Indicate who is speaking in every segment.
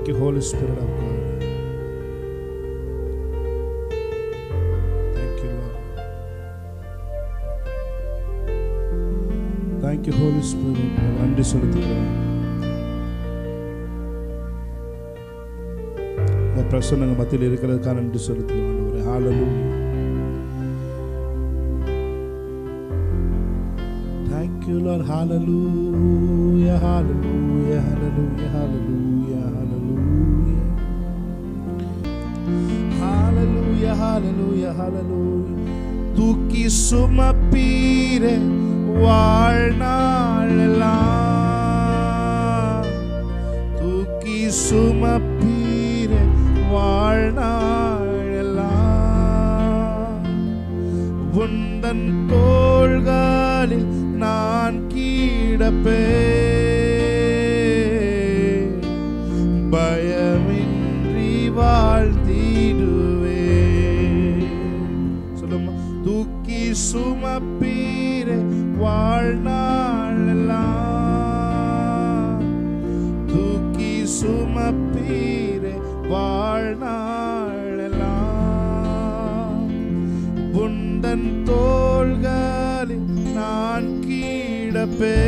Speaker 1: you, Holy Spirit of God. Thank you, Lord. Thank you, Holy Spirit. நன்றி செலுத்துகிறோம். இந்த பிரசன்னங்க மத்தியில் இருக்கிறதுக்காக நன்றி செலுத்துகிறோம். Hallelujah. Thank you, Lord. Hallelujah, hallelujah, hallelujah, hallelujah, hallelujah. Hallelujah, hallelujah, hallelujah. தூக்கி சுமப்பீரே வாழ்நாளெல்லாம், தூக்கி சுமப்பீரே வாழ்நாளெல்லாம், உந்தன் தோள்களில் நான் கிடப்பேன், பயமின்றி வாழ்ந்திடுவேன். சொல்லுமா, தூக்கி சுமப்பீரே வாழ்நாளெல்லாம், தூக்கி சுமப்பீரே வாழ்நாளெல்லாம், உந்தன் தோள்களில் நான் கிடப்பேன்,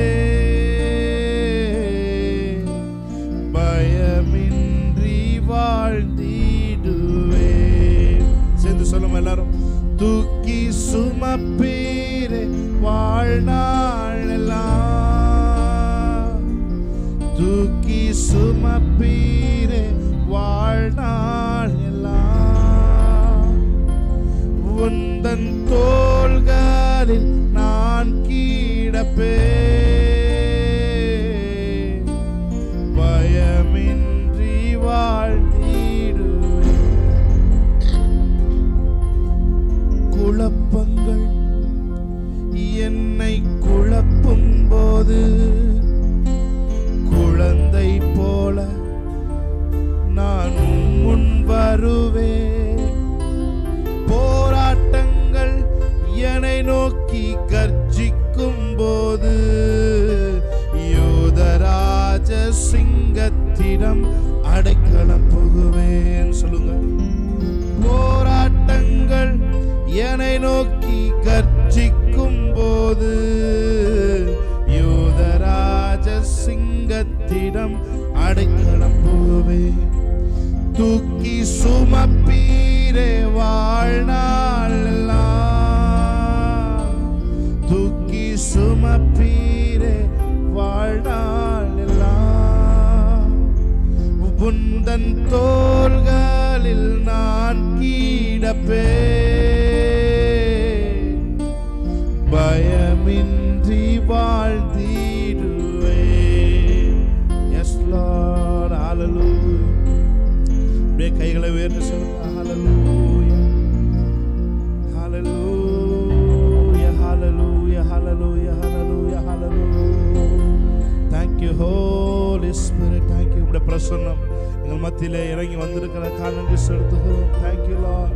Speaker 1: பயமின்றி வாழ்ந்திடுவேன். சேர்ந்து சொல்லுமா எல்லாரும், தூக்கி சுமப்பீரே வாழ்நாளெல்லாம், தூக்கி சுமப்பீரே வாழ்நாளெல்லாம், உந்தன் தோள்களில் நான் கிடப்பேன், பயமின்றி வாழ்ந்திடுவேன். குழப்பங்கள் என்னை குழப்பும் போது குழந்தை போல நான் முன் வருவேன், போராட்டங்கள் என்னை நோக்கி கர்ஜிக்கும் போது யோதராஜ சிங்கத்திடம் அடைக்கலம் புகுவேன். சொல்லுங்க, போராட்டங்கள் என்னை நோக்கி கர்ஜிக்கும் போது யோதராஜ சிங்கத்திடம் அடைக்கலம் புகுவேன், தூக்கி சுமப்பீரே வாழ்நாளெல்லாம், தூக்கி சுமப்பீரே வாழ்நாளெல்லாம், உந்தன் தோள்களில் நான் கிடப்பேன், பயமின்றி வாழ்ந்திடுவேன். Yes Lord, hallelujah. அப்படியே கைகளை உயர்த்தி சொல்லுங்க, hallelujah, hallelujah, hallelujah, hallelujah, hallelujah, hallelujah. Thank you, Holy Spirit. Thank you. உம்முடைய பிரசன்னம் எங்கள் மத்தியிலே இறங்கி வந்திருக்கிறதுக்காக நன்றி செலுத்துகிறோம். Thank you, Lord.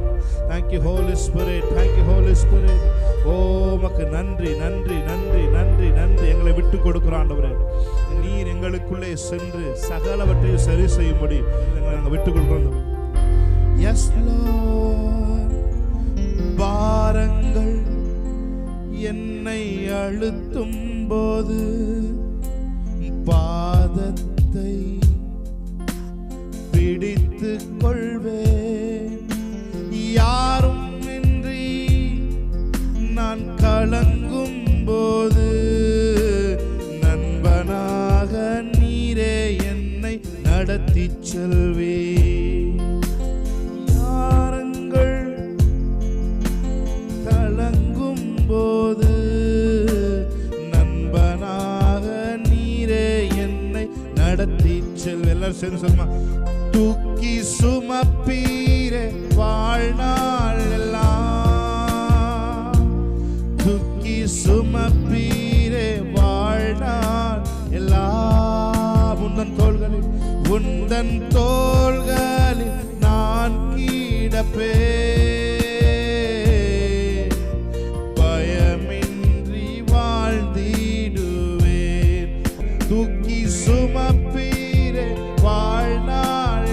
Speaker 1: Thank you, Holy Spirit. Thank you, Holy Spirit. ஓ உமக்கு நன்றி, நன்றி, நன்றி, நன்றி, நன்றி. எங்களை விட்டு கொடுக்கிறோம் ஆண்டவரே. நீர் எங்களுக்குள்ளே சென்று சகலவற்றையும் சரி செய்யும்படி எங்களை நாங்கள் விட்டு கொடுக்கிறோம். Yes Lord. பாரங்கள் என்னை அழுத்தும் போது பாதத்தை பிடித்துக் கொள்வேன், யாரும் இன்றி நான் கலங்கும் போது நண்பனாக நீரே என்னை நடத்தி செல்வே, யாரங்கள் கலங்கும் போது நண்பனாக நீரே என்னை நடத்தி செல்வே. எல்லாரும் சேர்ந்து சொல்லுமா, தூக்கி சுமப்பீரே வாழ்நாளெல்லாம், தூக்கி சுமப்பீரே வாழ்நாள் எல்லாம், உந்தன் தோள்களில், உந்தன் தோள்களில் நான் கிடப்பேன், பயமின்றி வாழ்ந்திடுவேன், தூக்கி சுமப்பீரே வாழ்நாள்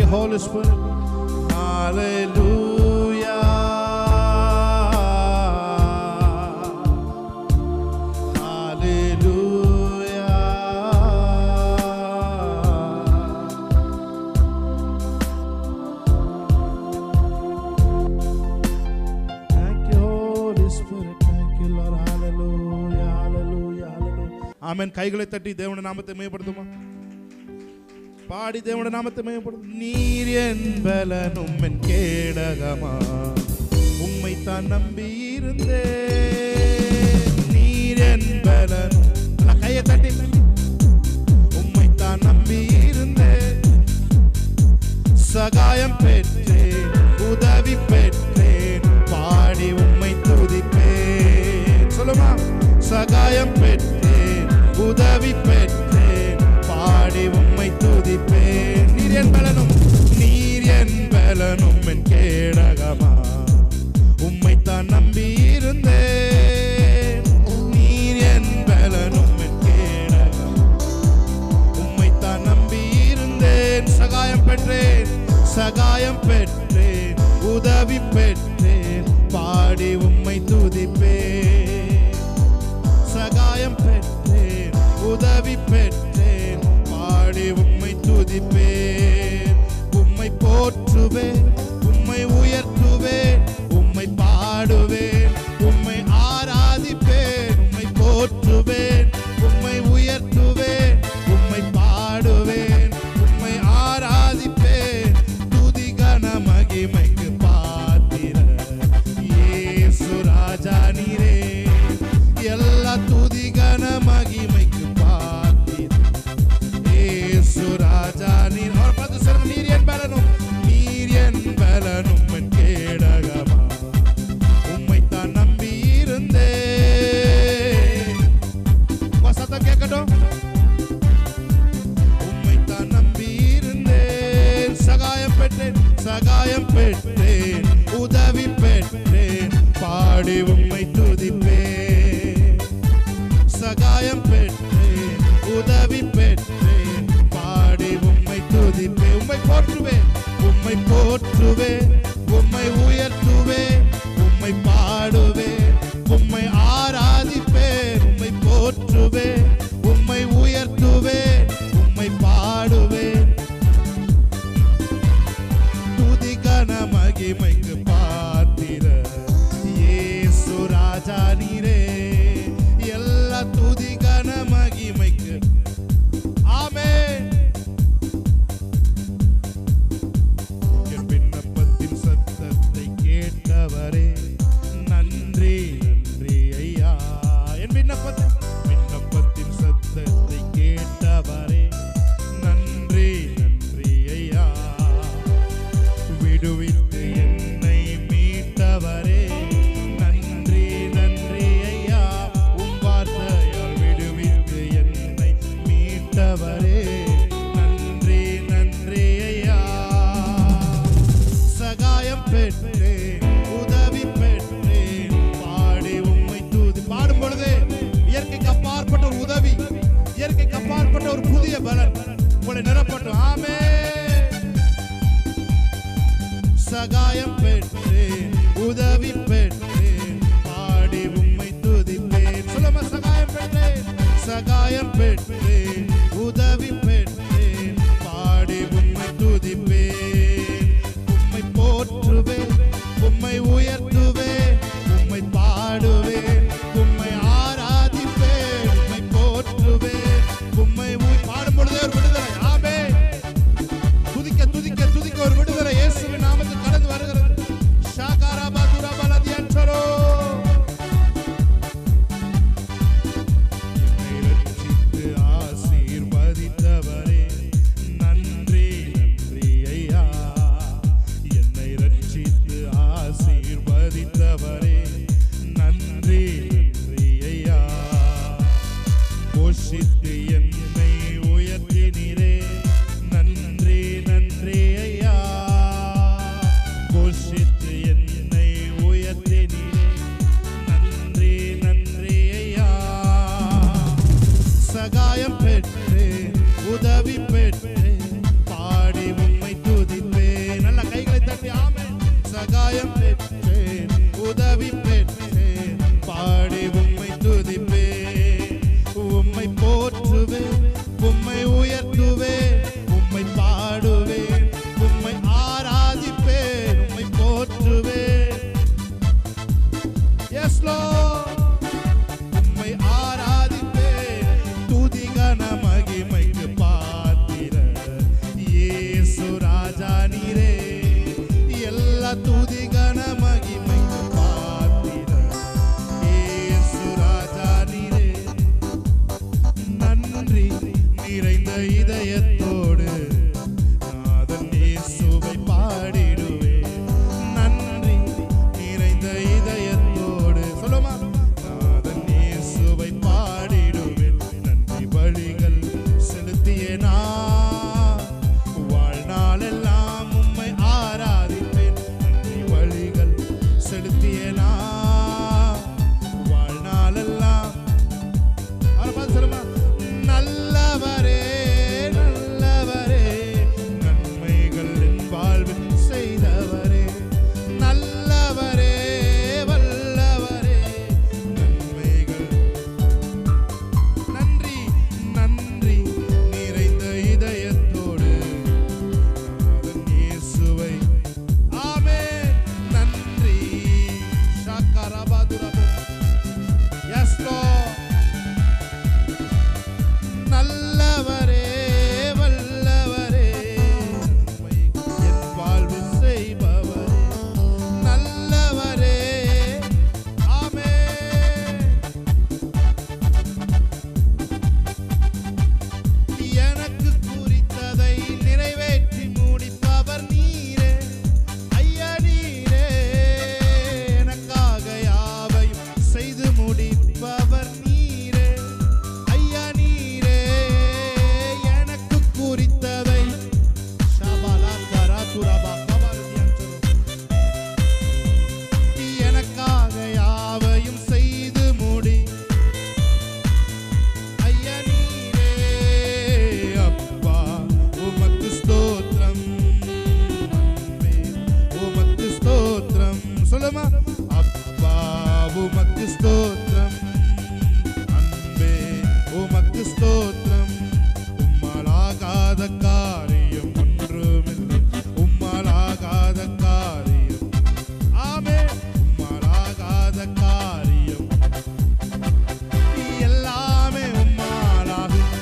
Speaker 1: you, Holy Spirit. Hallelujah. Hallelujah. Thank you, Holy Spirit. Thank you, Lord. Hallelujah. Hallelujah. Hallelujah. Amen. கைகளை தட்டி தேவனுடைய நாமத்தை மேம்படுத்துமா? பாடி தேவனுடைய நாமத்தை மேம்படுத்தும். நீர் என் பலனும் என் கேடகமா, உம்மை தான் நம்பி இருந்தேன். நீர் என் பலனும், கையை தட்டி, உம்மை தான் நம்பி இருந்தேன். சகாயம் பெற்றேன், உதவி பெற்றேன், பாடி உம்மை துதிப்பேன். சொல்லுமா, சகாயம் பெற்றேன், உதவி பெற்றேன், பாடி உம்மை துதிப்பேன். நீர் என் பலனும், நீர் என் பலனும் என் கேடகமா, உம்மை தான் நம்பி இருந்தேன். நீர் என் பலனும் என் கேடகம், உம்மை தான் நம்பி இருந்தேன். சகாயம் பெற்றேன், சகாயம் பெற்றேன், உதவி பெற்றேன், பாடி உம்மை துதிப்பேன். சகாயம் பெற்றேன், உதவி பெற்றேன், பாடி உம்மை துதிப்பேன். உம்மை போற்றுவேன், உம்மை உயர்த்துவேன், உம்மை பாடுவேன், உம்மை ஆராதிப்பேன். உம்மை போற்றுவேன், உம்மை உயர்த்துவேன், உம்மை பாடுவேன், உம்மை ஆராதிப்பேன். துதி கன மகிமைக்கு பாத்திரர் இயேசு ராஜா நீரே. எல்லா துதி கன மகிமைக்கு பாத்திரர் இயேசு ராஜா நீர். அவர் பார்த்து சொல்லுங்க, நீர் என் பலனும், நீர் என் பலனும் என் கேடகமா, உம்மை தான் நம்பி இருந்தேன். உங்க சத்தம் கேட்கட்டும். உம்மை தான் நம்பி இருந்தேன். சகாயம் பெற்றேன், சகாயம் பெற்றேன், உதவி பெற்றேன், பாடி உம்மை துதிப்பேன். சகாயம் பெற்றேன், உதவி பெற்றேன், பாடி உம்மை துதிப்பேன். உம்மை போற்றுவேன், உம்மை போற்றுவேன், உம்மை உயர்த்துவேன், உம்மை பாடுவேன், உம்மை ஆராதிப்பேன். உம்மை போற்றுவேன், உம்மை உயர்த்துவேன், உம்மை பாடுவேன். துதி கன மகிமைக்கு பாத்திரர் இயேசு ராஜா நீரே. எல்லா துதி கன மகிமைக்கு. ஆமென். என் விண்ணப்பத்தின் சத்தத்தை கேட்டவரே, நன்றி நன்றி ஐயா. என் விண்ணப்பத்தின் சத்தத்தை கேட்டவரே, நன்றி நன்றி ஐயா. விடுவித்து என்னை மீட்டவரே, நன்றி நன்றி ஐயா. உம் வார்த்தையால் விடுவித்து என்னை மீட்டவரே, நன்றி நன்றி ஐயா. சகாயம் பெற்றேன், உதவி பெற்றேன், பாடி உம்மை துதி. பாடும் பொழுது இயற்கைக்கு அப்பாற்பட்ட ஒரு உதவி, இயற்கைக்கு அப்பாற்பட்ட ஒரு புதிய பலன் உங்களை நிரப்பட்டும். ஆமென். சகாயம் பெற்றேன், உதவி பெற்றேன், பாடி உம்மை துதிப்பேன். சொல்லுமா, சகாயம் பெற்றேன், சகாயம் பெற்றேன், உதவி பெற்றேன், பாடி உம்மை துதிப்பேன். உம்மை போற்றுவேன், உம்மை உயர்த்துவேன், உம்மை பாடுவேன், உம்மை ஆராதிப்பேன். உம்மை போற்றுவேன், உம்மை பாடும் பொழுதே ஒரு விடுதலை. ஆமென். துதிக்க துதிக்க துதிக்க ஒரு விடுதலை இயேசுவின் நாமத்தில் கடந்து வருகிறது. ஷாகாராபா துராபலா தியன்சரோ. என்னை ரட்சித்து ஆசி சகாயம் பெற்றேன், உதவி பெற்றேன், பாடி உம்மை துதிப்பேன், உம்மை போற்றுவேன், உம்மை உயர்த்துவேன், உம்மை பாடுவேன், உம்மை ஆராதிப்பேன், உம்மை போற்றுவேன். Yes Lord, உம்மை ஆராதிப்பேன், துதி கன மகிமைக்கு பாத்திரர் இயேசு ராஜா நீரே, எல்லா துதி கன மகிமைக்கு பாத்திரர் இயேசு ராஜா நீரே. நன்றி நிறைந்த இதயத்தோடு நாதன் இயேசுவை பாடிடுவேன், நன்றி நிறைந்த இதயத்தோடு சொல்லுமா, நாதன் இயேசுவை பாடிடுவேன். நன்றி பலிகள் செலுத்திய நான் வாழ்நாளெல்லாம் உம்மை ஆராதிப்பேன், நன்றி பலிகள் செலுத்திய நான் வாழ்நாளெல்லாம். அவரை பார்த்து சொல்லுமா, நல்லவரே நல்லவரே, நன்மைகள் என் வாழ்வில் செய்தவரே, நல்லவரே வல்லவரே, நன்மைகள். நன்றி நன்றி நிறைந்த இதயத்தோடு நாதன் இயேசுவை. ஆமென். நன்றி. ஷக்கரபதுரபு. Yes Lord. நல்லவரே வல்லவரே, நன்மை என் வாழ்வில் செய்பவரே, நல்லவரே. ஆமென். எனக்கு குறித்ததை நிறைவேற்றி முடிப்பவர் நீரே, ஐயா நீரே, எனக்காக யாவையும் செய்து முடிப்பவர் நீரே, ஐயா நீரே, எனக்கு குறித்ததை எனக்காக யாவையும் செய்து முடி, ஐயா நீரே. அப்பா உமக்கு ஸ்தோத்திரம், அன்பே உமக்கு ஸ்தோத்திரம். சொல்லுமா, அப்பா உமக்கு ஸ்தோத்திரம், அன்பே உமக்கு ஸ்தோத்திரம். உம்மாலாகாத காரியம் ஒன்றுமில்லை, உம்மாலாகாத காரியம். ஆமென். உம்மாலாகாத காரியம் எல்லாமே உம்மாலாகும்.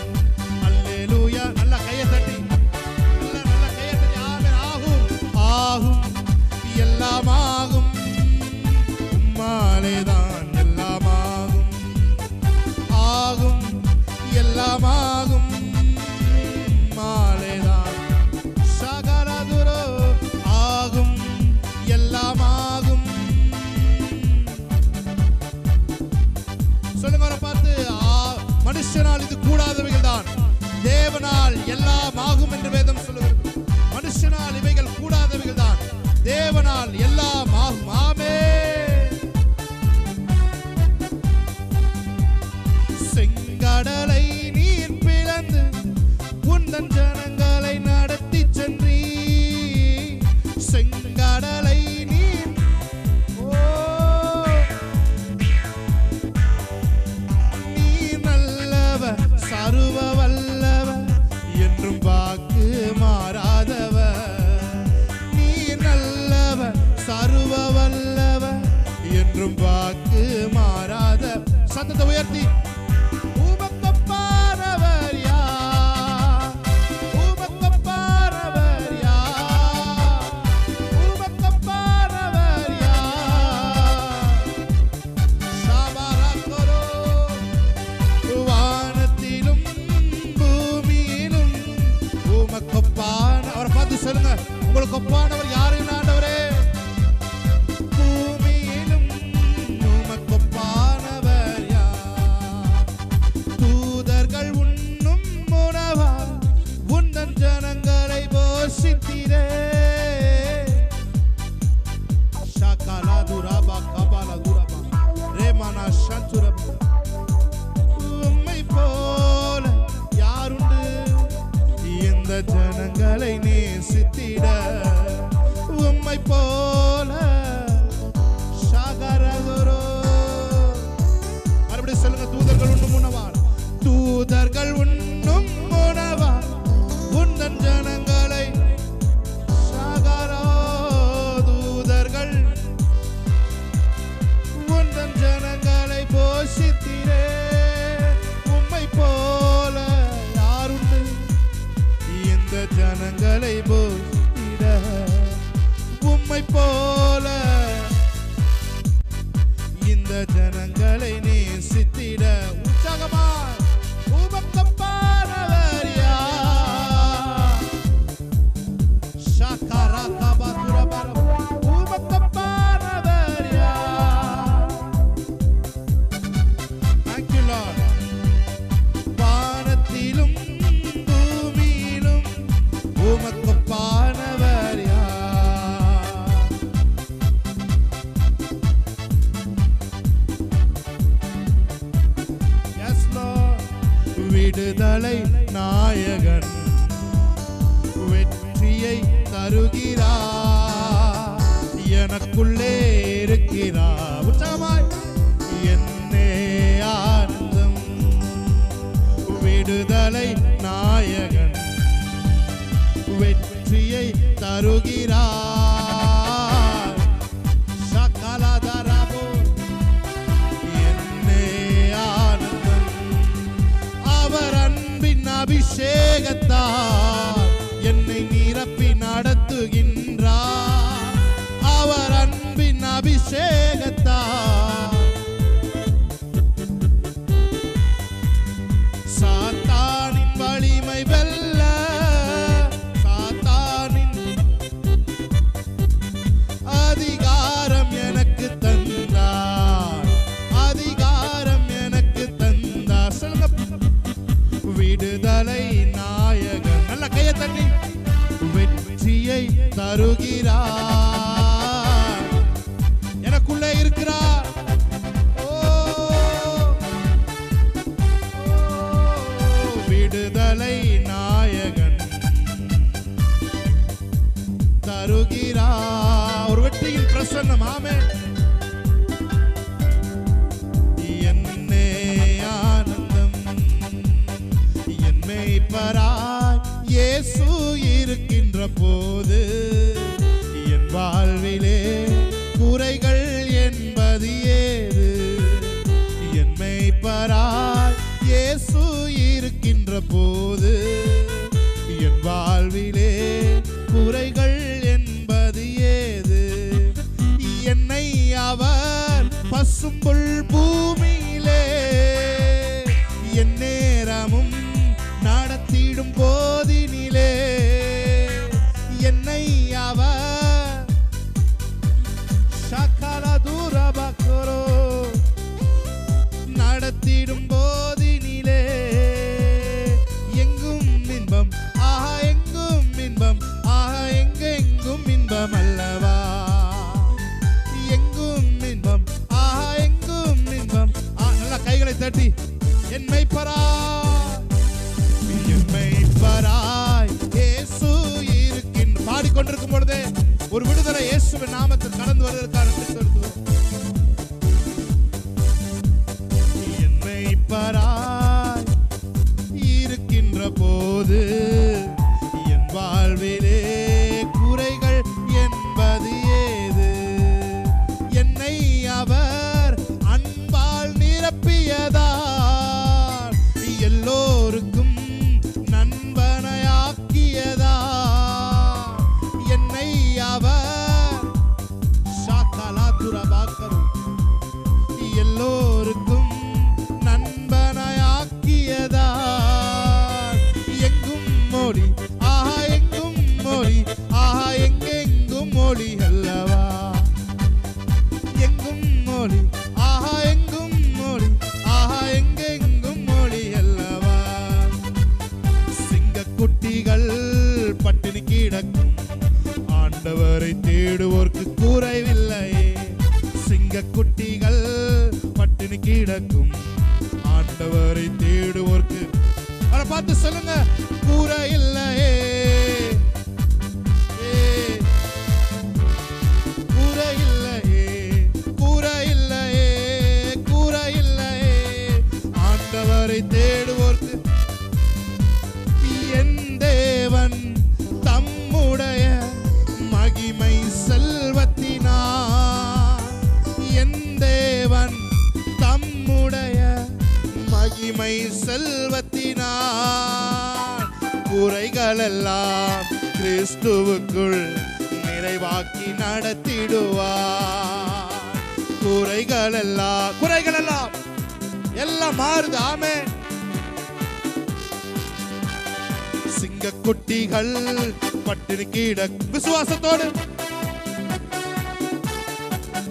Speaker 1: அல்லேலூயா. நல்ல கையை தட்டி, நல்ல கையை தட்டி. ஆமென். ஆகும் ஆகும் எல்லாம் ஆகும், உம்மாலேதான் எல்லாம் ஆகும், ஆகும் எல்லாம் ஆகும், உம்மாலேதான் சகலதுரோ ஆகும், எல்லாம் ஆகும். சொல்லுங்க அவரை பார்த்து, மனுஷனால் இது கூடாதவைகள் தான், தேவனால் எல்லாம் ஆகும் என்று வேதம் சொல்லுகிறது. மனுஷனால் இவைகள் கூடாதவைகள் தான், தேவனால் எல்லாம் ஆகும். ஆமென். செங்கடலை நீர் பிளந்து உந்தன் ஜனங்களை நடத்தி சென்றீ, செங்கடலை நீர். ஓ நீ நல்லவர், சர்வ வல்லவர், என்றும் வாக்கு மாறாதவர். நீ நல்லவர், சர்வ வல்லவர், என்றும் வாக்கு மாறாத. சத்தத்தை உயர்த்தி, உமக்கொப்பானவர் யார், உமக்கொப்பானவர் யார், உமக்கொப்பானவர் யார். சபரக்கரோ. வானத்திலும் பூமியிலும் உமக்கொப்பான. அவரை பார்த்து சொல்லுங்க, உங்களுக்கு ஒப்பானவர் யாரு ஆண்டவரே? பூமியிலும் உமக்கொப்பானவர் யார்? தூதர்கள் உண்ணும் உணவா உந்தன் ஜனங்களை போஷித்தீரே. ஷகலா துரபா கபலா துரபா ரேமனா ஷந்துரபா. உம்மை போல யாருண்டு இந்த ஜனங்களை நேசித்திட? உம்மை போல தூதர்கள் உண்ணும் உணவா உந்தன் ஜனங்களை தூதர்கள் உந்தன் ஜனங்களை போஷித்திரே. உம்மை போல யாருண்டு இந்த ஜனங்களை போஷித்திட? உம்மை போல இந்த ஜனங்களை நேசித்திட. உற்சாகமாய் உமக்கப்பானவர் யார்? ஷகரகபதுரபரம் உமக்கப்பானவர் யார்? Thank you Lord. வானத்திலும் பூமியிலும் உமக்கப்பானவர் யார்? விடுதலை நாயகன் வெற்றியை தருகிறார். எனக்குள்ளே இருக்கிறார். உற்சாகமாய் என்னே ஆனந்தம். விடுதலை நாயகன் வெற்றியை தருகிறார். சகலதரபோ என்னே ஆனந்தம். அவர் அன்பின் அபிஷேகத்தால் என்னை நிரப்பி நடத்துகின்றார். அவர் அன்பின் அபிஷேகத்தால் சாத்தானின் வலிமை வெல்ல சாத்தானின் அதிகாரம் எனக்கு தந்தார். அதிகாரம் எனக்கு தந்தார். சொல்லுங்க. விடுதலை நாயகன் நல்ல கையை தட்டி வெற்றியை தருகிறார். எனக்குள்ளே இருக்கிறார். விடுதலை நாயகன் தருகிறார். ஒரு வெற்றியின் பிரசன்னம். ஆமென். என்னே ஆனந்தம். என் மேய்ப்பராய் இயேசு இருக்கின்ற போது என் வாழ்விலே குறைகள் என்பது ஏது? என் மேய்ப்பராய் இயேசு இருக்கின்ற போது என் வாழ்விலே குறைகள் என்பது ஏது? என்னை அவர் பசும்புல் பூமியிலே என் நேரமும் நடத்திடும் போதினிலே என்னை அவர் சகலதுரபக்கரோ நடத்திடும் போதினிலே எங்கும் இன்பம். ஆஹா எங்கும் இன்பம். ஆஹா எங்கெங்கும் இன்பம் அல்லவா? எங்கும் இன்பம். ஆஹா எங்கும் இன்பம். நல்லா கைகளை தட்டி என் மெய்ப்பராய் என் மெய்ப்பராய் இயேசு இருக்கின்ற பாடிக்கொண்டிருக்கும் பொழுதே ஒரு விடுதலை இயேசுவின் நாமத்தில் கடந்து வருவதற்காக நன்றி செலுத்துவோம். என் மெய்ப்பராய் இருக்கின்ற போது என் வாழ்விலே குறைகள் என்பது ஏது? என்னை அவர் அன்பால் நிரப்பியதால் எல்லோருக்கும் நண்பனையாக்கியதால் என்னை அவர் ஷாக்கலாதுரபாக்கரு எல்லோருக்கும் நண்பனையாக்கியதால் எங்கும் மொழி. ஆஹா எங்கும் மொழி. ஆஹா எங்கெங்கும் மொழி அல்லவா? எங்கும் மொழி. ஆஹா எங்கும் மொழி. ஆஹா எங்கெங்கும் மொழி அல்லவா? சிங்கக்குட்டிகள் பட்டினி கிடக்கும் ஆண்டவரை தேடுவோர்க்கு குறைவில்லையே. சிங்கக்குட்டிகள் பட்டினி கிடக்கும் ஆண்டவரை தேடுவோர்க்கு அவரை பார்த்து சொல்லுங்க குறையில்லையே. குறையில்லையே. குறையில்லையே. குறையில்லையே. ஆண்டவரை தேடுவோர் குறைகள் எல்லாம் கிறிஸ்துவுக்குள் நிறைவாக்கி நடத்திடுவார். குறைகள் எல்லாம் எல்லாம் மாறுது. ஆமென். சிங்க குட்டிகள் பட்டினி கிடக்கும் விசுவாசத்தோடு,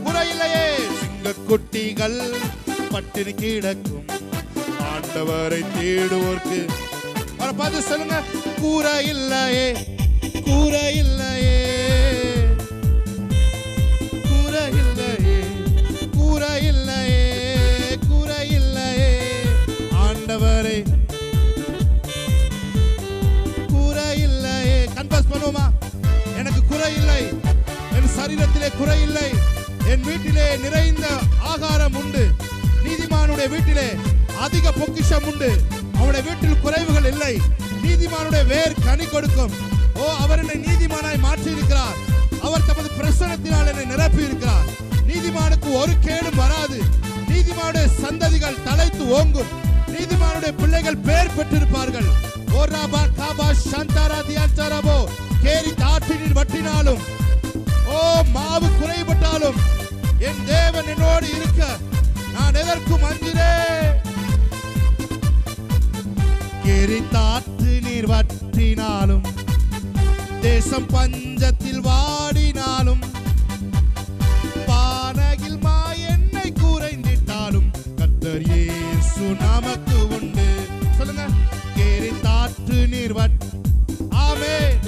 Speaker 1: குறையில்லையே. சிங்க குட்டிகள் பட்டினி கிடக்கும் ஆண்டவரை தேடுவோர்க்கு பார்த்து சொல்லுங்க, கூரை இல்லையே, கூரை இல்லையே, கூரை இல்லையே, கூரை இல்லையே, கூரை இல்லையே. ஆண்டவரை கூரை இல்லையே. கன்ஃபஸ் பண்ணுவோமா? எனக்கு குறை இல்லை, என் சரீரத்திலே குறை இல்லை, என் வீட்டிலே நிறைந்த ஆகாரம் உண்டு. நீதிமானுடைய வீட்டிலே அதிக பொக்கிஷம் உண்டு. அவருடைய வீட்டில் குறைவுகள் இல்லை. நீதிமானுடைய வேர் கனி கொடுக்கும். ஓ, அவர் என்னை நீதிமானாய் மாற்றி இருக்கிறார். அவர் தமது பிரசன்னத்தினால் என்னை நிரப்பி இருக்கிறார். நீதிமானுக்கு ஒரு கேடும் வராது. நீதிமானுடைய சந்ததிகள் தலைத்து ஓங்கும். நீதிமானுடைய பிள்ளைகள் பேர் பெற்றிருப்பார்கள். கேரி தாற்றினில் வட்டினாலும், ஓ மாவு குறைபட்டாலும் என் தேவன் என்னோடு இருக்க நான் எதற்கும் அஞ்சினேன். கேரி தாற்று நீர் வற்றினாலும், தேசம் பஞ்சத்தில் வாடினாலும், பானையில் மா எண்ணெய் குறைந்திட்டாலும் கர்த்தர் இயேசு நமக்கு உண்டு. சொல்லுங்க, கேரி தாற்று நீர் ஆமென்.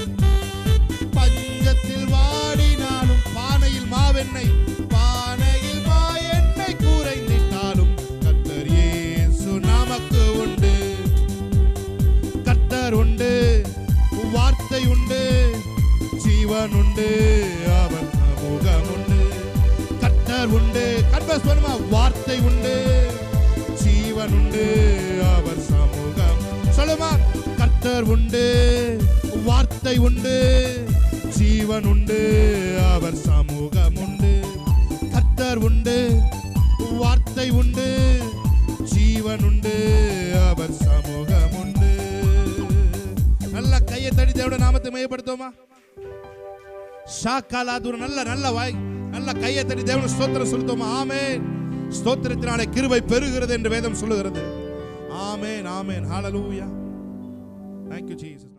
Speaker 1: பஞ்சத்தில் வாடினாலும், பானையில் மாவெண்ணெய், பானையில் மா எண்ணெய் குறைந்திட்டாலும் கர்த்தர் இயேசு நமக்கு உண்டு. கர்த்தர் உண்டு, வார்த்தை உண்டு, ஜீவன் உண்டு, அவர் சமூகம் உண்டு. கர்த்தர் உண்டு, கன்ஃபஸ் பண்ணுமா? வார்த்தை உண்டு, ஜீவன் உண்டு, அவர் சமூகம். சொல்லுமா? கர்த்தர் உண்டு, வார்த்தை உண்டு, ஜீவன் உண்டு, அவர் சமூகம் உண்டு. கர்த்தர் உண்டு, வார்த்தை உண்டு, ஜீவன் உண்டு, அவர் சமூகம் உண்டு. நல்ல கையை தட்டி தேவனுடைய நாமத்தை மையப்படுத்துவோமா? ஷாக்காலாதுர நல்ல நல்ல வாய் நல்ல கையை தட்டி தேவனுடைய ஸ்தோத்திரம் செலுத்துவோமா? ஆமென். ஸ்தோத்திரத்தினாலே கிருபை பெருகிறது என்று வேதம் சொல்லுகிறது. ஆமென், ஆமென், ஹalleluya. Thank you Jesus.